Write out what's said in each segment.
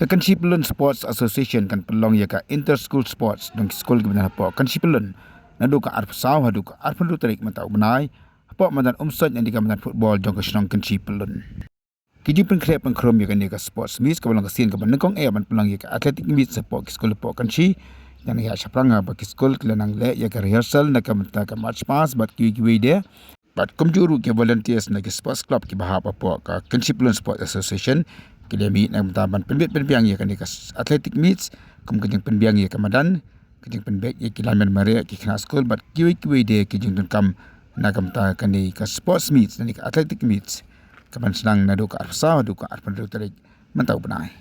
Kynshi Pyllun Sports Association kan pelong ya ka inter school sports dong skol ke benar po Kynshi Pyllun nadu ka arp saw hadu ka arp ndu tarik mata benai po madan umsat yang dikaman football jong ka snong Kynshi Pyllun kiji pen krep pen krom ya kan ka sports meet ka belong ka sin ka ban kong ban pelong ya ka athletic meet sa po skol po Kynshi yang ya sapranga ba skol kelanang le ya ka rehearsal na ka mata ka match pass bat kiwi de bat kumjuru ke volunteers na ka sports club ki bahap po ka Kynshi Pyllun Sports Association kila meet na mataban penbiang ya kan athletic meets kejeng penbiang ya kamadan kejeng penbek ya kila men mare ki kena school but kiwi de kejeng kam na kamta kan ka sports meets dan ka athletic meets kaman senang nadu ka arsa du ka arpan tarik mentau benai.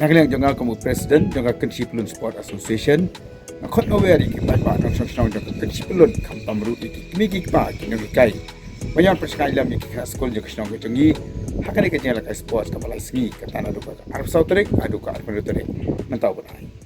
Nakaliang jonga kamu presiden jonga Kynshi Pyllun Sport Association nakot noveri kita ba nang song jonga Kynshi Pyllun kam pamru iki kimi ki pa ki ngi kai banyak persekali lam iki ka skol jonga snong jongi hakane ka jela ka sports ka balai sngi ka tanah duka arep sautrek aduka arep tarik mentau benai.